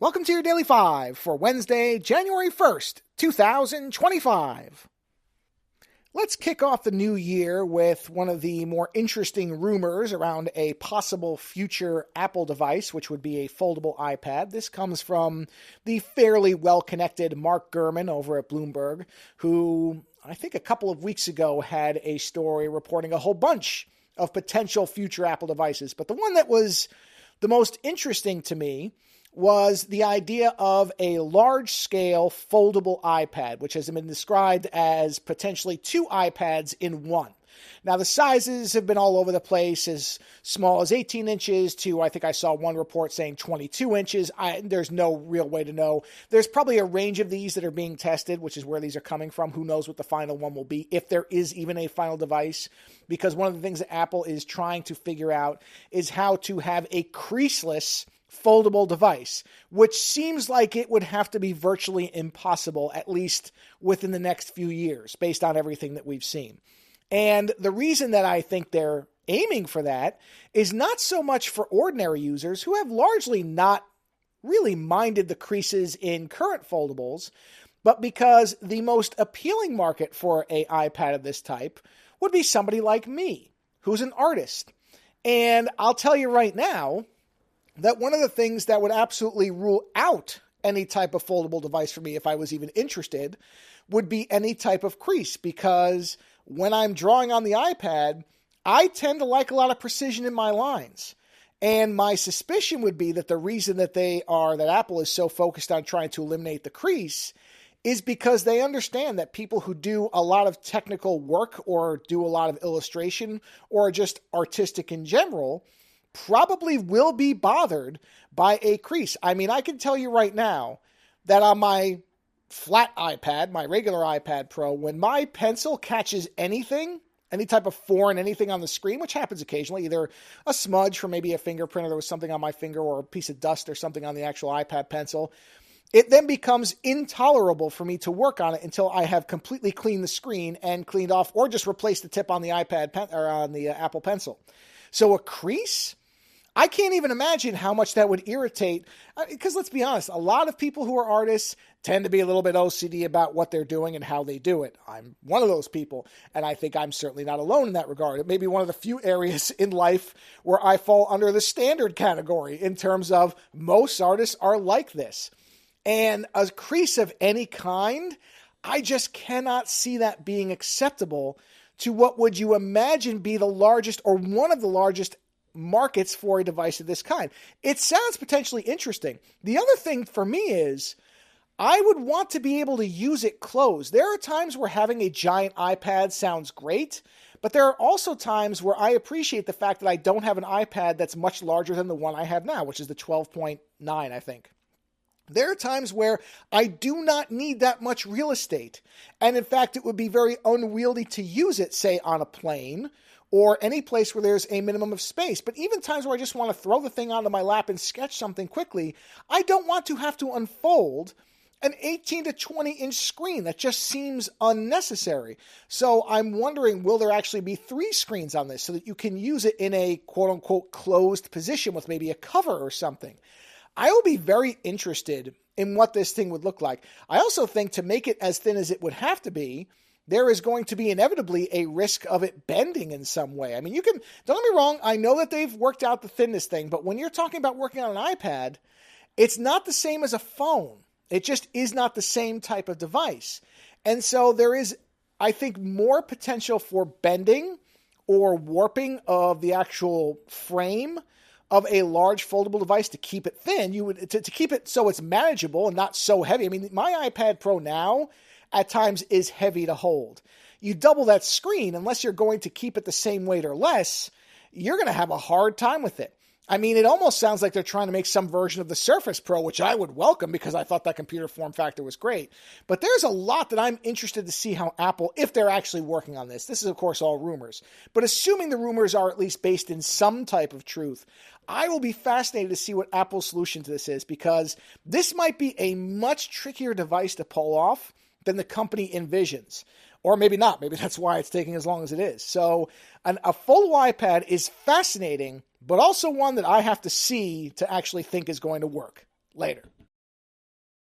Welcome to your Daily 5 for Wednesday, January 1st, 2025. Let's kick off the new year with one of the more interesting rumors around a possible future Apple device, which would be a foldable iPad. This comes from the fairly well-connected Mark Gurman over at Bloomberg, who I think a couple of weeks ago had a story reporting a whole bunch of potential future Apple devices. But the one that was the most interesting to me was the idea of a large-scale foldable iPad, which has been described as potentially two iPads in one. Now, the sizes have been all over the place, as small as 18 inches to, I think I saw one report saying 22 inches. There's no real way to know. There's probably a range of these that are being tested, which is where these are coming from. Who knows what the final one will be, if there is even a final device, because one of the things that Apple is trying to figure out is how to have a creaseless foldable device, which seems like it would have to be virtually impossible, at least within the next few years, based on everything that we've seen. And the reason that I think they're aiming for that is not so much for ordinary users who have largely not really minded the creases in current foldables, but because the most appealing market for an iPad of this type would be somebody like me, who's an artist. And I'll tell you right now that one of the things that would absolutely rule out any type of foldable device for me, if I was even interested, would be any type of crease, because when I'm drawing on the iPad, I tend to like a lot of precision in my lines. And my suspicion would be that the reason that Apple is so focused on trying to eliminate the crease is because they understand that people who do a lot of technical work or do a lot of illustration or just artistic in general probably will be bothered by a crease. I mean, I can tell you right now that on my flat iPad, my regular iPad Pro, when my pencil catches anything, any type of foreign anything on the screen, which happens occasionally, either a smudge from maybe a fingerprint or there was something on my finger or a piece of dust or something on the actual iPad pencil, it then becomes intolerable for me to work on it until I have completely cleaned the screen and cleaned off or just replaced the tip on the or on the Apple Pencil. So a crease, I can't even imagine how much that would irritate, because let's be honest, a lot of people who are artists tend to be a little bit OCD about what they're doing and how they do it. I'm one of those people, and I think I'm certainly not alone in that regard. It may be one of the few areas in life where I fall under the standard category in terms of most artists are like this. And a crease of any kind, I just cannot see that being acceptable to what would you imagine be the largest or one of the largest markets for a device of this kind. It sounds potentially interesting. The other thing for me is I would want to be able to use it closed. There are times where having a giant iPad sounds great, but there are also times where I appreciate the fact that I don't have an iPad that's much larger than the one I have now, which is the 12.9, I think. There are times where I do not need that much real estate. And in fact, it would be very unwieldy to use it, say, on a plane or any place where there's a minimum of space. But even times where I just want to throw the thing onto my lap and sketch something quickly, I don't want to have to unfold an 18 to 20 inch screen. That just seems unnecessary. So I'm wondering, will there actually be 3 screens on this so that you can use it in a quote unquote closed position with maybe a cover or something? I will be very interested in what this thing would look like. I also think to make it as thin as it would have to be, there is going to be inevitably a risk of it bending in some way. I mean, don't get me wrong, I know that they've worked out the thinness thing, but when you're talking about working on an iPad, it's not the same as a phone. It just is not the same type of device. And so there is, I think, more potential for bending or warping of the actual frame of a large foldable device to keep it thin. You would to keep it so it's manageable and not so heavy. I mean, my iPad Pro now at times is heavy to hold. You double that screen, unless you're going to keep it the same weight or less, you're going to have a hard time with it. I mean, it almost sounds like they're trying to make some version of the Surface Pro, which I would welcome because I thought that computer form factor was great. But there's a lot that I'm interested to see how Apple, if they're actually working on this. This is, of course, all rumors. But assuming the rumors are at least based in some type of truth, I will be fascinated to see what Apple's solution to this is, because this might be a much trickier device to pull off than the company envisions. Or maybe not. Maybe that's why it's taking as long as it is. So a full iPad is fascinating, but also one that I have to see to actually think is going to work later.